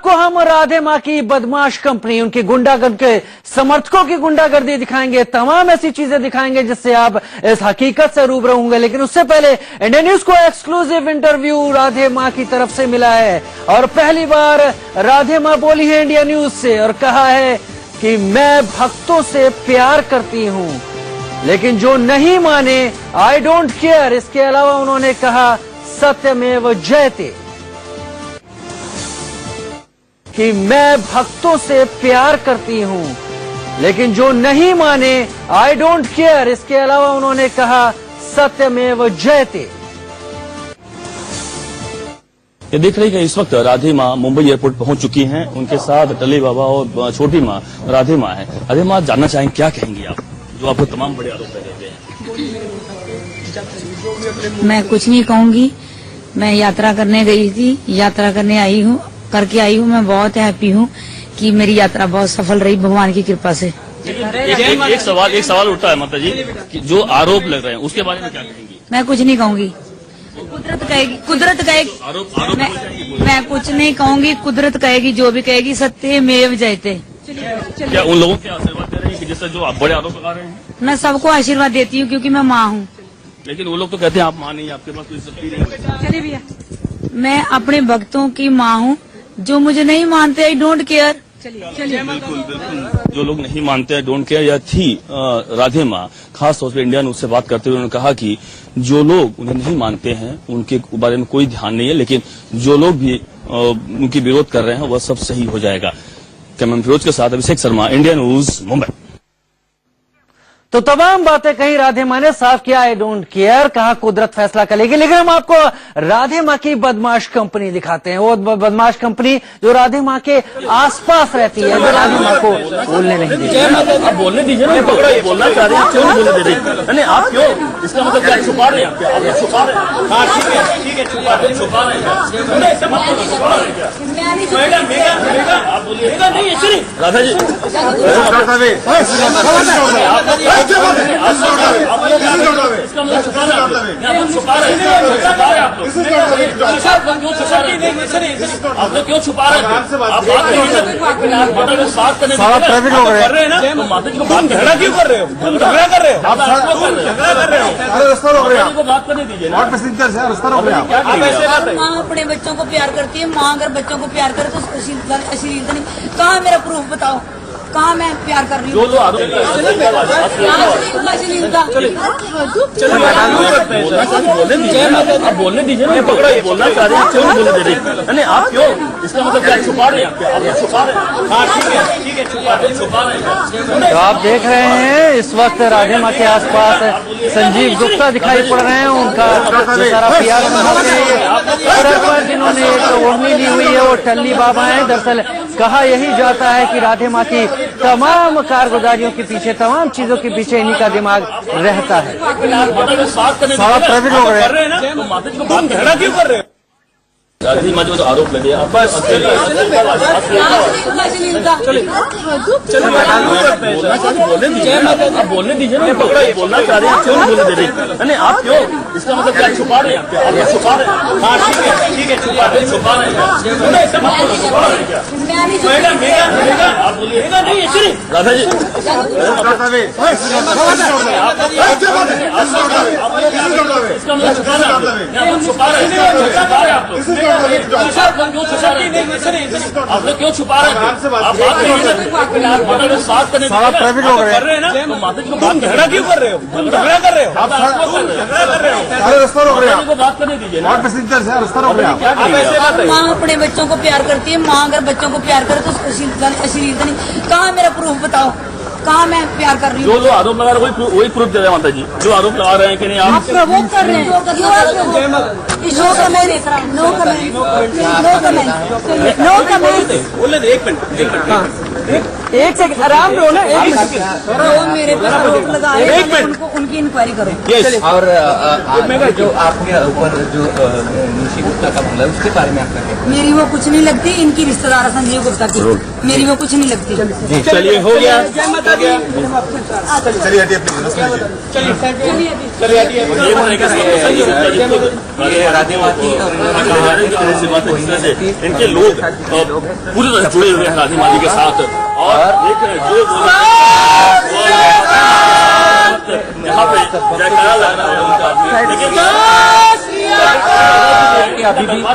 आपको हम राधे माँ की बदमाश कंपनी, उनकी गुंडागर्दी के समर्थकों की गुंडागर्दी दिखाएंगे, तमाम ऐसी चीजें दिखाएंगे जिससे आप इस हकीकत से रूबरू होंगे। लेकिन उससे पहले इंडिया न्यूज को एक्सक्लूसिव इंटरव्यू राधे माँ की तरफ से मिला है और पहली बार राधे माँ बोली है इंडिया न्यूज से और कहा है कि मैं भक्तों से प्यार करती हूँ, लेकिन जो नहीं माने आई डोंट केयर। इसके अलावा उन्होंने कहा सत्यमेव जयते कि मैं भक्तों से प्यार करती हूं, लेकिन जो नहीं माने आई डोंट केयर। इसके अलावा उन्होंने कहा सत्यमेव जयते। ये देख रही है इस वक्त राधे माँ मुंबई एयरपोर्ट पहुंच चुकी हैं। उनके साथ टल्ली बाबा और छोटी माँ राधे माँ है। राधे माँ जानना चाहेंगे क्या कहेंगी आप, जो आपको तमाम बड़े आरोप लगे हैं? मैं कुछ नहीं कहूंगी। मैं यात्रा करने गई थी, यात्रा करने आई हूँ, करके आई हूँ। मैं बहुत हैप्पी हूँ कि मेरी यात्रा बहुत सफल रही भगवान की कृपा से। एक सवाल उठता है माता जी कि जो आरोप लग रहे हैं उसके बारे में क्या कहेंगी? मैं कुछ नहीं कहूंगी, कुदरत कहेगी, कुदरत कहेगी। आरोप मैं कुछ नहीं कहूंगी, कुदरत कहेगी, जो भी कहेगी सत्यमेव जयते। क्या उन लोगों के आशीर्वाद दे रही है कि जिससे जो आप बड़े आरोप लगा रहे हैं? मैं सबको आशीर्वाद देती हूँ क्योंकि मैं माँ हूँ। लेकिन वो लोग तो कहते हैं आप माँ नहीं, आपके पास कोई शक्ति नहीं। चलिए भैया, मैं अपने भक्तों की माँ हूँ। जो मुझे नहीं मानते आई डोंट केयर। चलिए बिल्कुल जो लोग नहीं मानते हैं डोंट केयर या थी राधे माँ खास तौर पर इंडिया न्यूज से बात करते हुए उन्होंने कहा कि जो लोग उन्हें नहीं मानते हैं उनके बारे में कोई ध्यान नहीं है, लेकिन जो लोग भी उनकी विरोध कर रहे हैं वह सब सही हो जाएगा। कैमरामैन फिरोज के साथ अभिषेक शर्मा, इंडिया न्यूज, मुंबई। तो तमाम बातें कही राधे माँ ने, साफ किया आई डोंट केयर, कहा कुदरत फैसला करेगी। लेकिन हम आपको राधे माँ की बदमाश कंपनी दिखाते हैं, वो बदमाश कंपनी जो राधे माँ के आसपास रहती है, जो राधे माँ को बोलने नहीं देती। आप बोलने दीजिए ना, बोलना चाह रहे हैं, क्यों नहीं बोलने दे रही? नहीं आप क्यों, इसका मतलब क्या छुपा रहे हैं? आप छुपा रहे हैं? हाँ ठीक है छुपा रहे हैं। आप बोलिए राधा जी, इसका मतलब छुपा रहे हैं, छुपा रहे हैं आप लोग क्यों छुपा रहे हैं? आप बात करने कर रहे हैं ना, तो माता जी को बात झगड़ा क्यों कर रहे हो? झगड़ा कर रहे हो, आप झगड़ा कर रहे हो, को बात करने दीजिए ना। आप ऐसे बात है, माँ अपने बच्चों को प्यार करती है। माँ अगर बच्चों को प्यार करे तो अश्लीलता नहीं। कहाँ मेरा प्रूफ बताओ, कहाँ मैं प्यार कर रही हूँ? जो आरोप आप बोलने दीजिए ना, बोलना चाह रहे हैं, क्यों नहीं बोलने दे रही? नहीं आप क्यों, इसका मतलब क्या छुपा रहे हैं? आप छुपा रहे हैं? हाँ ठीक है छुपा रहे हैं। तो आप देख रहे हैं इस वक्त राधे माँ के आसपास संजीव गुप्ता दिखाई पड़ रहे हैं। उनका जो सारा प्यार पर जिन्होंने एक ओढ़नी ली हुई है वो टल्ली बाबा है। दरअसल कहा यही जाता है कि राधे माँ की तमाम कारगुजारियों के पीछे, तमाम चीजों के पीछे इन्हीं का दिमाग रहता है। सारा ट्रैफिक हो रहे हैं ना, तो माता जी को बात झगड़ा क्यों कर रहे हो? राधे माँ जो आरोप लगे आप बोलने दीजिए ना, बोलना चाह रहे हैं, क्यों नहीं बोलने दे रही? नहीं आप क्यों, इसका मतलब क्या छुपा रहे हैं? आप छुपा रहे हैं? हाँ ठीक है छुपा रहे हैं। आप बोलिए राधा जी, इसका मतलब छुपा रहे हैं, आप लोग क्यों छुपा रहे हैं? आप बात करने ट्रैफिक कर रहे हैं ना, तो माता जी को बात झगड़ा क्यों कर रहे हो? झगड़ा कर रहे हो, आप बात करने दीजिए ना। आप ऐसे बात है, माँ अपने बच्चों को प्यार करती है। माँ अगर बच्चों को प्यार करे तो अश्लीलता नहीं। कहाँ मेरा प्रूफ बताओ, कहाँ मैं प्यार कर रही हूँ? जो आरोप लगा रहे हैं वही प्रूफ दे रहे हैं माता जी। जो आरोप लगा रहे हैं कि नहीं आप प्रवोक कर रहे हैं। No comment, no comment, no comment. एक सेकंड आराम रहो ना, एक मिनट। मेरे पर आरोप लगा रहे हैं, उनकी इंक्वायरी करो। और जो आपके ऊपर जो निशी गुप्ता का मामला है उसके बारे में आपका क्या? मेरी वो कुछ नहीं लगती, इनकी रिश्तेदार संजीव गुप्ता की। मेरी वो कुछ नहीं लगती। चलिए हो गया। चलिए हटिए प्लीज, ये राधे माँ की और इनके लोग पूरी तरह जुड़े हुए हैं राधे माँ जी के साथ और जो यहाँ पे जयकारा लग रहा है उनका, लेकिन अभी भी जा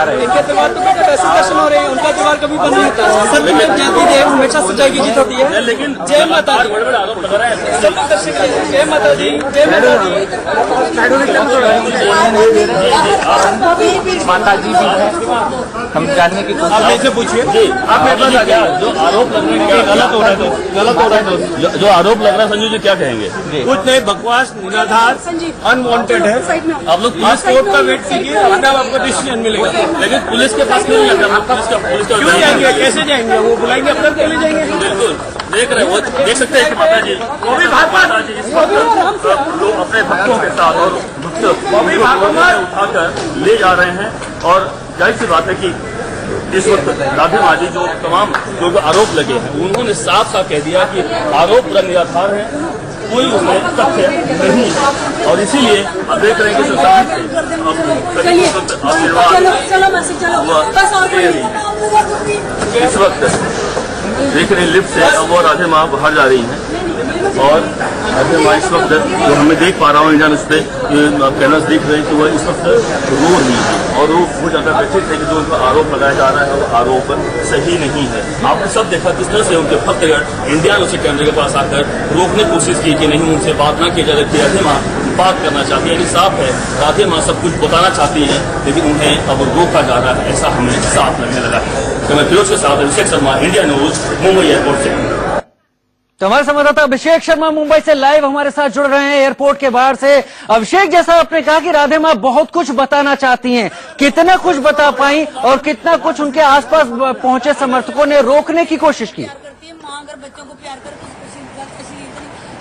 रहे हैं। इनके त्योहार तो दर्शन हो रहे हैं, उनका त्योहार कभी बंद नहीं होता। सत्य में जयती देव हमेशा सच्चाई की जीत होती है। लेकिन जय माता दी, सब दर्शक जय माता दी, जय माता दी। माता जी भी है, हम जानने की कोशिश। आप इसे पूछिए जी, आप मेरे पास क्या जो आरोप लग रहे हैं, गलत हो रहा है, जो आरोप लग रहा है संजू जी क्या कहेंगे? कुछ नहीं, बकवास, निराधार, अनवांटेड है। आप लोग पुलिस कोर्ट का वेट कीजिए, अपने आपको डिसीजन मिलेगा। लेकिन पुलिस के पास क्यों लग रहा है? पुलिस का क्यों जाएंगे, कैसे जाएंगे? वो बुलाएंगे अपने चले जाएंगे। बिल्कुल देख रहे हैं, वो देख सकते हैं कि माता जी वो भी माता जी इस वक्त लोग अपने भक्तों के साथ और भक्त उठाकर ले जा रहे हैं और जाहिर सी बात है कि इस वक्त राधे माँ जी जो तमाम जो आरोप लगे हैं उन्होंने साफ साफ कह दिया कि आरोप पूरा निराधार है, कोई उसमें तथ्य नहीं है और इसीलिए आप देख रहे हैं कि इस वक्त देख रहे हैं लिफ्ट से वो राधे माँ बाहर जा रही हैं और राधे माँ इस वक्त जो हमें देख पा रहा हूँ इंडियन उस पर कैमरास देख रहे हैं कि वो इस वक्त रो रही है और वो बहुत ज्यादा व्यथित है कि जो उनका आरोप लगाया जा रहा है वो आरोप सही नहीं है। आपने सब देखा किस तरह से उनके भक्तगण इंडियन उसे कैमरे के पास आकर रोकने की कोशिश की कि नहीं उनसे बात ना की जाए, जबकि राधे माँ बात करना चाहती है। यानी साफ है राधे माँ सब कुछ बताना चाहती हैं लेकिन उन्हें अब रोका जा रहा है, ऐसा हमें साफ लगने लगा है। तो मैं फिरोज के साथ Abhishek Sharma, India News, Mumbai airport से। तो हमारे संवाददाता अभिषेक शर्मा मुंबई से लाइव हमारे साथ जुड़ रहे हैं एयरपोर्ट के बाहर से। अभिषेक, जैसा आपने कहा कि राधे माँ बहुत कुछ बताना चाहती हैं, कितना कुछ बता पाई और कितना कुछ उनके आसपास पहुंचे समर्थकों ने रोकने की कोशिश की? बच्चों को प्यार कर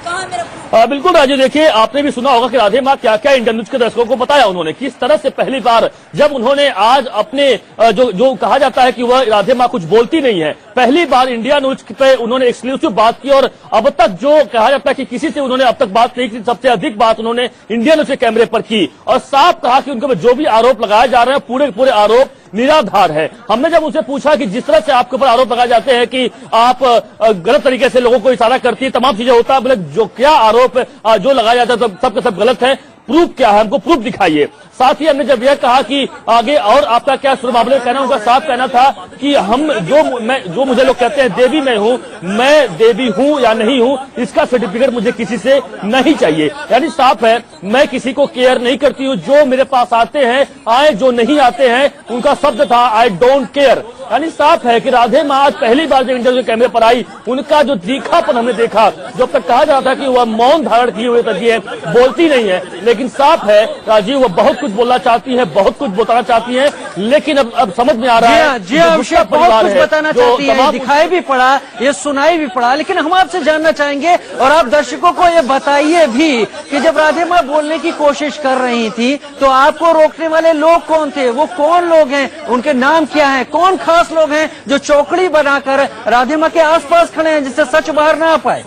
कहाँ मेरा बिल्कुल राजू, देखिए आपने भी सुना होगा कि राधे माँ क्या क्या इंडियन न्यूज के दर्शकों को बताया उन्होंने, किस तरह से पहली बार जब उन्होंने आज अपने जो कहा जाता है कि वह राधे माँ कुछ बोलती नहीं है, पहली बार इंडिया न्यूज पे उन्होंने एक्सक्लूसिव बात की और अब तक जो कहा जाता है कि किसी से उन्होंने अब तक बात नहीं की, सबसे अधिक बात उन्होंने इंडिया न्यूज के कैमरे पर की और साफ कहा कि उनके जो भी आरोप लगाए जा रहे हैं पूरे पूरे आरोप निराधार है। हमने जब उनसे पूछा कि जिस तरह से आपके ऊपर आरोप लगाए जाते हैं कि आप गलत तरीके से लोगों को इशारा करती है, तमाम चीजें होता है, बोले जो क्या आरोप जो लगाया जाता है सब सब गलत है, प्रूफ क्या है, हमको प्रूफ दिखाइए। साथ ही हमने जब यह कहा कि आगे और आपका क्या मामले कहना, उनका साफ कहना था कि हम जो मुझे लोग कहते हैं देवी मैं देवी हूं या नहीं हूं, इसका सर्टिफिकेट मुझे किसी से नहीं चाहिए। यानी साफ है मैं किसी को केयर नहीं करती हूं, जो मेरे पास आते हैं आए, जो नहीं आते हैं उनका शब्द था आई डोंट केयर। यानी साफ है कि राधे माँ आज पहली बार जब इंटरव्यू कैमरे पर आई, उनका जो तीखापन हमने देखा, जब तक कहा जाता था कि वह मौन धारण किए हुए तक है, बोलती नहीं है, लेकिन साफ है राजीव वह बहुत कुछ बोलना चाहती है, बहुत कुछ बताना चाहती है, लेकिन अब समझ में आ रहा है जी अभिषेक बहुत कुछ बताना चाहती है, दिखाई भी पड़ा, ये सुनाई भी पड़ा, लेकिन हम आपसे जानना चाहेंगे और आप दर्शकों को ये बताइए भी कि जब राधे माँ बोलने की कोशिश कर रही थी तो आपको रोकने वाले लोग कौन थे, वो कौन लोग हैं, उनके नाम क्या है, कौन खास लोग हैं जो चौकड़ी बनाकर राधे माँ के आसपास खड़े हैं जिससे सच बाहर ना आ पाए?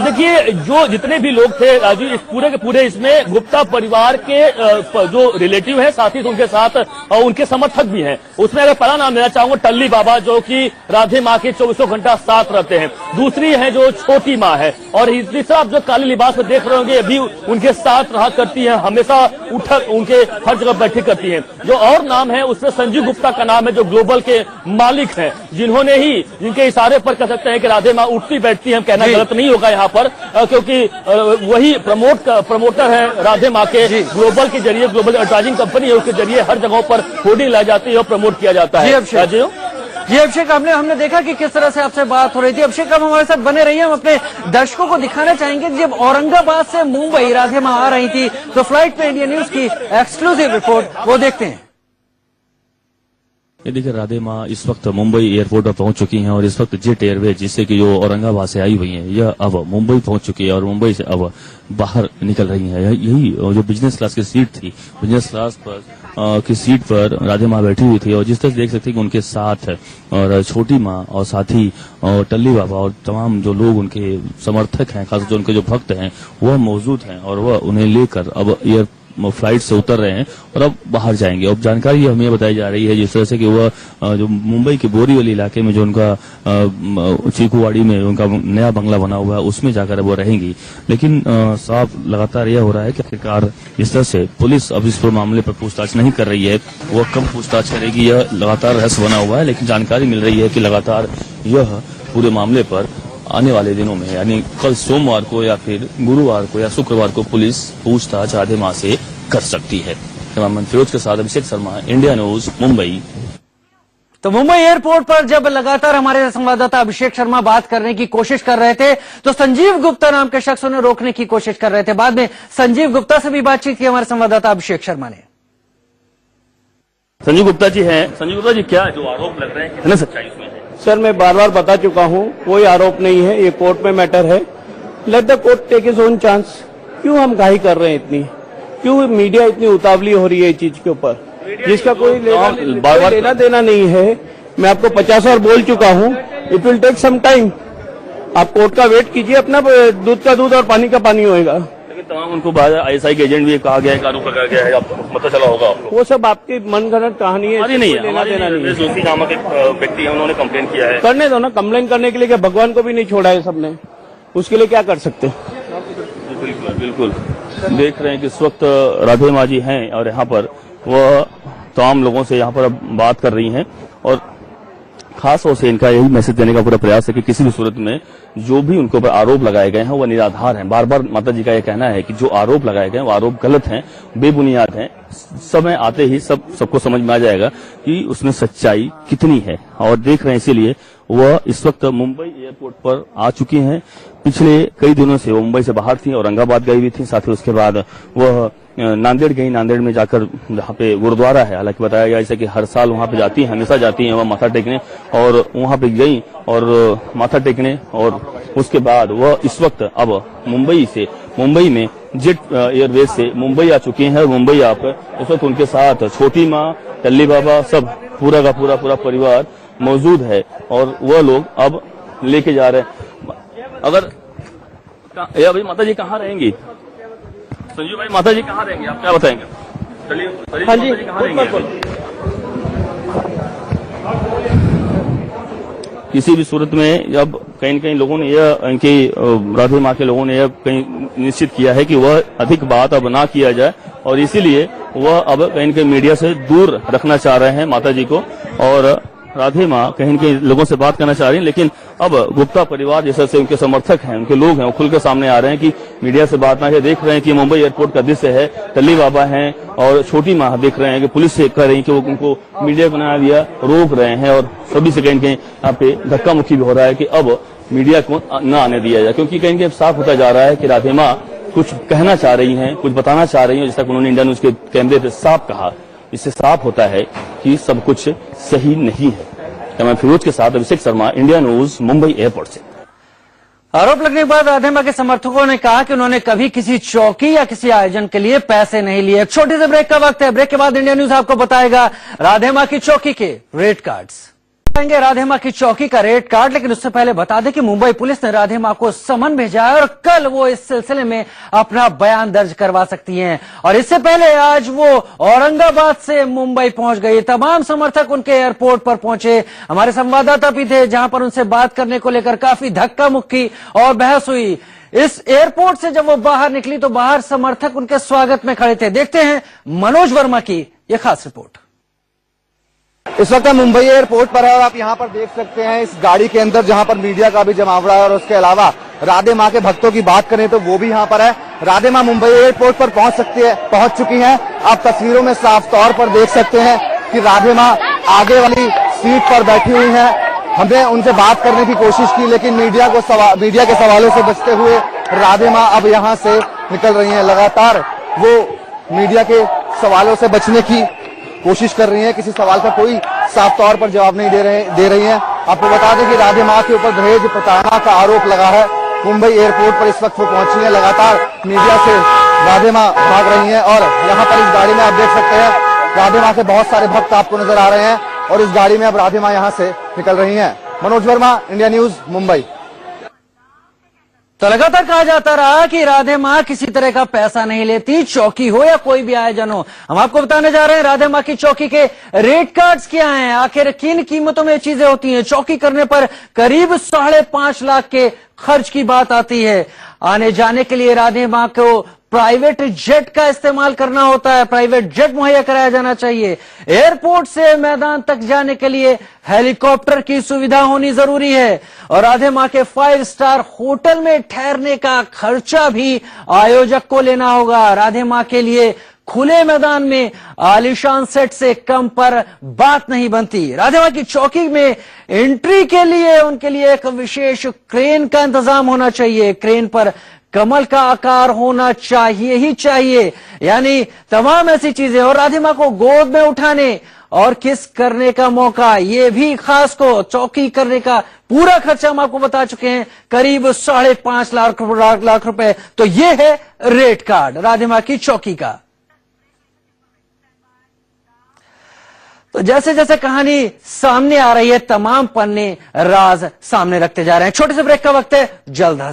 देखिए जो जितने भी लोग थे राजू, इस पूरे के पूरे इसमें गुप्ता परिवार के जो रिलेटिव है, साथ ही उनके साथ उनके समर्थक भी हैं। उसमें अगर पहला नाम लेना चाहूंगा टल्ली बाबा, जो कि राधे माँ के 24 घंटा साथ रहते हैं। दूसरी है जो छोटी माँ है और तीसरा आप जो काले लिबास में देख रहे होंगे अभी उनके साथ रहा करती है, हमेशा उठक उनके हर जगह बैठी करती है। जो और नाम है उसमें संजीव गुप्ता का नाम है, जो ग्लोबल के मालिक हैं, जिनके इशारे पर कह सकते हैं कि राधे माँ उठती बैठती है। कहना गलत नहीं होगा यहाँ पर, क्योंकि वही प्रमोटर है राधे माँ के, ग्लोबल के जरिए, ग्लोबल एडवर्टाइजिंग कंपनी है, उसके जरिए हर जगहों पर होर्डिंग लाई जाती है और प्रमोट किया जाता है। जी अभिषेक, हमने देखा कि किस तरह से आपसे बात हो रही थी। अभिषेक, आप हमारे साथ बने रहिए, हम अपने दर्शकों को दिखाना चाहेंगे जब औरंगाबाद से मुंबई राधे माँ आ रही थी तो फ्लाइट पे इंडिया न्यूज की एक्सक्लूसिव रिपोर्ट वो देखते हैं। ये देखिए राधे माँ इस वक्त मुंबई एयरपोर्ट पर पहुंच चुकी हैं और इस वक्त जेट एयरवेज जिससे कि जो औरंगाबाद से आई हुई हैं यह अब मुंबई पहुंच चुकी है और मुंबई से अब बाहर निकल रही हैं। यही जो बिजनेस क्लास की सीट थी, बिजनेस क्लास पर की सीट पर राधे माँ बैठी हुई थी और जिस तरह से देख सकते हैं कि उनके साथ और छोटी माँ और साथी और टल्ली बाबा और तमाम जो लोग उनके समर्थक हैं, खासकर जो उनके जो भक्त हैं वह मौजूद हैं और वह उन्हें लेकर अब एयर फ्लाइट से उतर रहे हैं और अब बाहर जाएंगे। अब जानकारी हमें बताई जा रही है जिस तरह से कि वह जो मुंबई के बोरीवली इलाके में जो उनका चीकूवाड़ी में उनका नया बंगला बना हुआ है उसमें जाकर वो रहेंगी। लेकिन साफ लगातार यह हो रहा है कि आखिरकार इस तरह से पुलिस अब इस मामले पर पूछताछ नहीं कर रही है, वह कम पूछताछ करेगी, यह लगातार रहस्य बना हुआ है। लेकिन जानकारी मिल रही है कि लगातार यह पूरे मामले पर आने वाले दिनों में यानी कल सोमवार को या फिर गुरुवार को या शुक्रवार को पुलिस पूछताछ राधे माँ से कर सकती है। कैमरामैन फिरोज के साथ अभिषेक शर्मा, इंडिया न्यूज, मुंबई। तो मुंबई एयरपोर्ट पर जब लगातार हमारे संवाददाता अभिषेक शर्मा बात करने की कोशिश कर रहे थे तो संजीव गुप्ता नाम के शख्स उन्हें रोकने की कोशिश कर रहे थे। बाद में संजीव गुप्ता से भी बातचीत की हमारे संवाददाता अभिषेक शर्मा ने। संजीव गुप्ता जी हैं। संजीव गुप्ता जी, क्या जो आरोप लग रहे हैं कितने सच्चाई इसमें है? सर, मैं बार बार बता चुका हूँ, कोई आरोप नहीं है, ये कोर्ट में मैटर है। Let the court take is own chance. क्यों हम घाई कर रहे हैं इतनी, क्यों मीडिया इतनी उतावली हो रही है इस चीज के ऊपर जिसका कोई लेना देना नहीं है। मैं आपको 50 बार बोल चुका हूँ, it will take some time. आप कोर्ट का वेट कीजिए, अपना दूध का दूध और पानी का पानी होएगा। तमाम उनको ISI के एजेंट भी कहा गया है, आरोप लगाया गया है, आपको पता चला होगा आपको। वो सब आपकी मनगढ़ंत कहानी है, नहीं है। लेना देना नहीं है। जोशी नामक एक व्यक्ति है, उन्होंने कंप्लेन किया है। करने दो ना, कंप्लेन करने के लिए क्या भगवान को भी नहीं छोड़ा है सबने, उसके लिए क्या कर सकते। बिल्कुल बिल्कुल देख रहे हैं कि इस वक्त राधे माँ जी हैं और यहाँ पर वह तमाम लोगों से यहाँ पर अब बात कर रही हैं और खास तौर से इनका यही मैसेज देने का पूरा प्रयास है कि किसी भी सूरत में जो भी उनके ऊपर आरोप लगाए गए हैं वह निराधार हैं। बार बार माता जी का यह कहना है कि जो आरोप लगाए गए हैं वो आरोप गलत हैं, बेबुनियाद हैं। समय आते ही सबको समझ में आ जाएगा कि उसमें सच्चाई कितनी है और देख रहे हैं, इसीलिए वह इस वक्त मुंबई एयरपोर्ट पर आ चुकी हैं। पिछले कई दिनों से वो मुंबई से बाहर थी, औरंगाबाद गई हुई थी, साथ ही उसके बाद वह नांदेड़ गई। नांदेड़ में जाकर जहाँ पे गुरुद्वारा है, हालांकि बताया गया जैसे कि हर साल वहां पे जाती है, हमेशा जाती है वह माथा टेकने, और वहां पे गई और माथा टेकने और उसके बाद वह इस वक्त अब मुंबई में जेट एयरवेज से मुंबई आ चुकी हैं। मुंबई आकर इस वक्त उनके साथ छोटी माँ, टल्ली बाबा, सब पूरा का पूरा परिवार मौजूद है और वह लोग अब लेके जा रहे हैं। अगर भाई माता जी कहाँ रहेंगी? संजीव भाई, माता जी कहाँ रहेंगे, आप क्या बताएंगे? हाँ जी, किसी भी सूरत में अब कहीं न कहीं लोगों ने यह, इनकी राधे माँ के लोगों ने यह कहीं निश्चित किया है कि वह अधिक बात अब ना किया जाए और इसीलिए वह अब कहीं न कहीं मीडिया से दूर रखना चाह रहे हैं माता जी को और राधे माँ कहीं न कहीं लोगों से बात करना चाह रही हैं। लेकिन अब गुप्ता परिवार जैसे से उनके समर्थक हैं, उनके लोग हैं, वो खुलकर सामने आ रहे हैं कि मीडिया से बात ना है। देख रहे हैं कि मुंबई एयरपोर्ट का दृश्य है, टल्ली बाबा हैं और छोटी माँ देख रहे हैं कि पुलिस से कह रही है कि वो उनको मीडिया को ना दिया रोक रहे हैं और सभी से कहीं यहाँ पे धक्का मुक्की भी हो रहा है कि अब मीडिया को न आने दिया जाए, क्योंकि कहीं कहीं साफ होता जा रहा है कि राधे माँ कुछ कहना चाह रही हैं, कुछ बताना चाह रही हैं, जैसा उन्होंने इंडिया न्यूज के कैमरे पे साफ कहा। इससे साफ होता है कि सब कुछ सही नहीं है। कैमरा फिरोज के साथ Abhishek Sharma, India News, Mumbai airport से। आरोप लगने के बाद राधे माँ के समर्थकों ने कहा कि उन्होंने कभी किसी चौकी या किसी आयोजन के लिए पैसे नहीं लिए। एक छोटे से ब्रेक का वक्त है, ब्रेक के बाद इंडिया न्यूज आपको बताएगा राधे माँ की चौकी के रेड कार्ड्स। राधे माँ की चौकी का रेड कार्ड, लेकिन उससे पहले बता दें कि मुंबई पुलिस ने राधे माँ को समन भेजा है और कल वो इस सिलसिले में अपना बयान दर्ज करवा सकती हैं। और इससे पहले आज वो औरंगाबाद से मुंबई पहुंच गई। तमाम समर्थक उनके एयरपोर्ट पर पहुंचे। हमारे संवाददाता भी थे जहां पर उनसे बात करने को लेकर काफी धक्का मुक्की और बहस हुई। इस एयरपोर्ट से जब वो बाहर निकली तो बाहर समर्थक उनके स्वागत में खड़े थे। देखते हैं मनोज वर्मा की यह खास रिपोर्ट। इस वक्त हम मुंबई एयरपोर्ट पर है और आप यहाँ पर देख सकते हैं इस गाड़ी के अंदर जहाँ पर मीडिया का भी जमावड़ा है और उसके अलावा राधे माँ के भक्तों की बात करें तो वो भी यहाँ पर है। राधे माँ मुंबई एयरपोर्ट पर पहुंच चुकी हैं। आप तस्वीरों में साफ तौर पर देख सकते हैं कि राधे माँ आगे वाली सीट पर बैठी हुई हैं। हमने उनसे बात करने की कोशिश की, लेकिन मीडिया के सवालों से बचते हुए राधे माँ अब यहाँ से निकल रही हैं। लगातार वो मीडिया के सवालों से बचने की कोशिश कर रही हैं, किसी सवाल का कोई साफ तौर पर जवाब नहीं दे रही हैं। आपको बता दें कि राधे माँ के ऊपर दहेज प्रताड़ना का आरोप लगा है। मुंबई एयरपोर्ट पर इस वक्त वो पहुंची है। लगातार मीडिया से राधे माँ भाग रही हैं और यहाँ पर इस गाड़ी में आप देख सकते हैं राधे माँ के बहुत सारे भक्त आपको नजर आ रहे हैं और इस गाड़ी में अब राधे माँ यहाँ से निकल रही हैं। Manoj Verma, India News, Mumbai. तो लगातार कहा जाता रहा कि राधे माँ किसी तरह का पैसा नहीं लेती, चौकी हो या कोई भी आयोजन हो। हम आपको बताने जा रहे हैं राधे माँ की चौकी के रेट कार्ड्स क्या हैं, आखिर किन कीमतों में ये चीजें होती हैं। चौकी करने पर करीब 5.5 लाख के खर्च की बात आती है। आने जाने के लिए राधे माँ को प्राइवेट जेट का इस्तेमाल करना होता है, प्राइवेट जेट मुहैया कराया जाना चाहिए। एयरपोर्ट से मैदान तक जाने के लिए हेलीकॉप्टर की सुविधा होनी जरूरी है और राधे माँ के 5 स्टार होटल में ठहरने का खर्चा भी आयोजक को लेना होगा। राधे माँ के लिए खुले मैदान में आलीशान सेट से कम पर बात नहीं बनती। राधे माँ की चौकी में एंट्री के लिए उनके लिए एक विशेष क्रेन का इंतजाम होना चाहिए। क्रेन पर कमल का आकार होना चाहिए ही चाहिए, यानी तमाम ऐसी चीजें। और राधे माँ को गोद में उठाने और किस करने का मौका, ये भी खास को चौकी करने का पूरा खर्चा हम आपको बता चुके हैं, करीब 5.5 लाख रुपए। तो ये है रेट कार्ड राधे माँ की चौकी का। तो जैसे जैसे कहानी सामने आ रही है, तमाम पन्ने राज सामने रखते जा रहे हैं। छोटे से ब्रेक का वक्त है, जल्द हाजिर।